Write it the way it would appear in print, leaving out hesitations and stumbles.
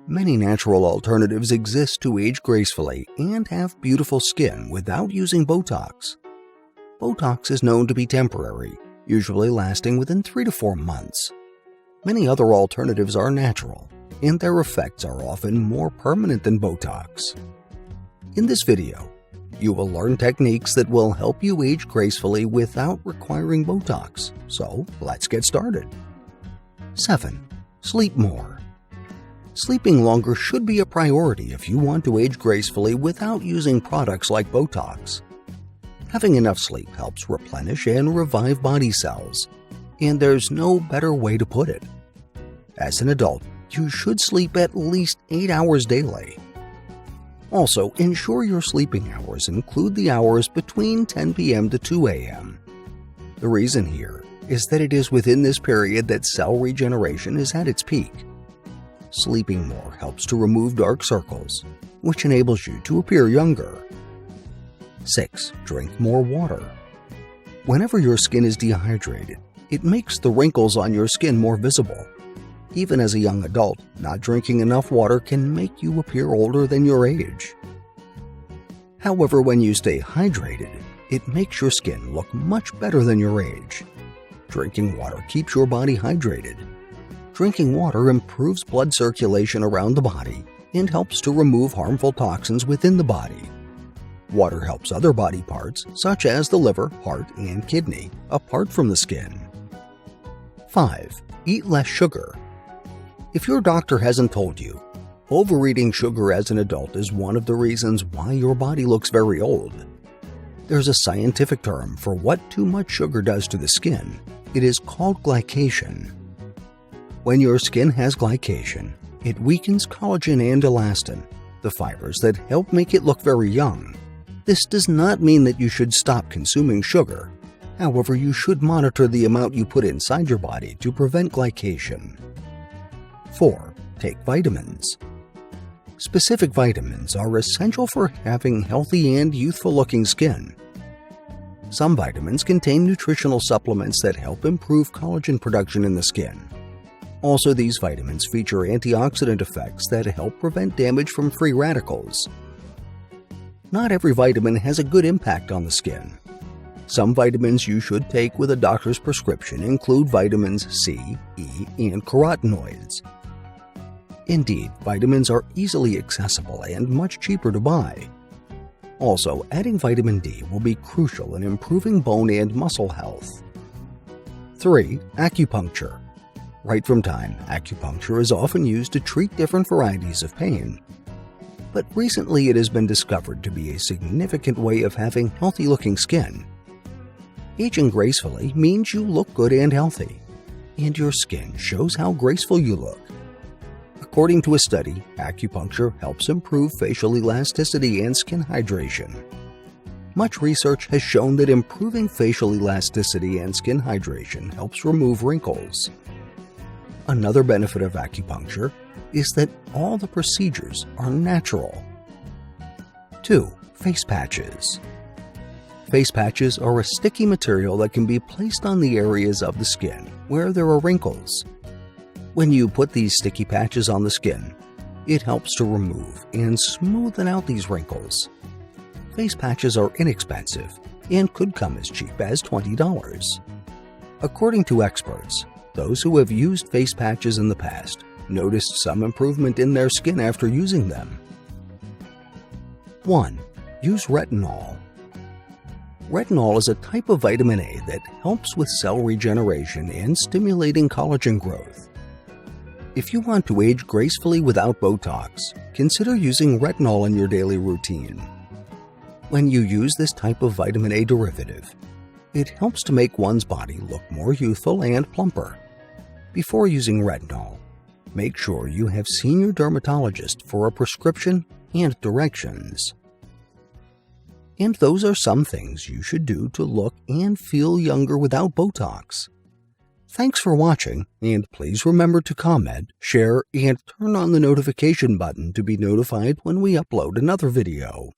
Many natural alternatives exist to age gracefully and have beautiful skin without using Botox. Botox is known to be temporary, usually lasting within 3 to 4 months. Many other alternatives are natural, and their effects are often more permanent than Botox. In this video, you will learn techniques that will help you age gracefully without requiring Botox. So, let's get started. 7. Sleep more. Sleeping longer should be a priority if you want to age gracefully without using products like Botox. Having enough sleep helps replenish and revive body cells, and there's no better way to put it. As an adult, you should sleep at least 8 hours daily. Also, ensure your sleeping hours include the hours between 10 p.m. to 2 a.m. The reason here is that it is within this period that cell regeneration is at its peak. Sleeping more helps to remove dark circles, which enables you to appear younger. 6. Drink more water. Whenever your skin is dehydrated, it makes the wrinkles on your skin more visible. Even as a young adult, not drinking enough water can make you appear older than your age. However, when you stay hydrated, it makes your skin look much better than your age. Drinking water keeps your body hydrated. Drinking water improves blood circulation around the body and helps to remove harmful toxins within the body. Water helps other body parts, such as the liver, heart, and kidney, apart from the skin. 5. Eat less sugar. If your doctor hasn't told you, overeating sugar as an adult is one of the reasons why your body looks very old. There's a scientific term for what too much sugar does to the skin. It is called glycation. When your skin has glycation, it weakens collagen and elastin, the fibers that help make it look very young. This does not mean that you should stop consuming sugar. However, you should monitor the amount you put inside your body to prevent glycation. 4. Take vitamins. Specific vitamins are essential for having healthy and youthful-looking skin. Some vitamins contain nutritional supplements that help improve collagen production in the skin. Also, these vitamins feature antioxidant effects that help prevent damage from free radicals. Not every vitamin has a good impact on the skin. Some vitamins you should take with a doctor's prescription include vitamins C, E, and carotenoids. Indeed, vitamins are easily accessible and much cheaper to buy. Also, adding vitamin D will be crucial in improving bone and muscle health. 3. Acupuncture. Right from time, acupuncture is often used to treat different varieties of pain. But recently it has been discovered to be a significant way of having healthy-looking skin. Aging gracefully means you look good and healthy, and your skin shows how graceful you look. According to a study, acupuncture helps improve facial elasticity and skin hydration. Much research has shown that improving facial elasticity and skin hydration helps remove wrinkles. Another benefit of acupuncture is that all the procedures are natural. 2. Face patches. Face patches are a sticky material that can be placed on the areas of the skin where there are wrinkles. When you put these sticky patches on the skin, it helps to remove and smoothen out these wrinkles. Face patches are inexpensive and could come as cheap as $20. According to experts, those who have used face patches in the past noticed some improvement in their skin after using them. 1. Use retinol. Retinol is a type of vitamin A that helps with cell regeneration and stimulating collagen growth. If you want to age gracefully without Botox, consider using retinol in your daily routine. When you use this type of vitamin A derivative, it helps to make one's body look more youthful and plumper. Before using retinol, make sure you have seen your dermatologist for a prescription and directions. And those are some things you should do to look and feel younger without Botox. Thanks for watching, and please remember to comment, share, and turn on the notification button to be notified when we upload another video.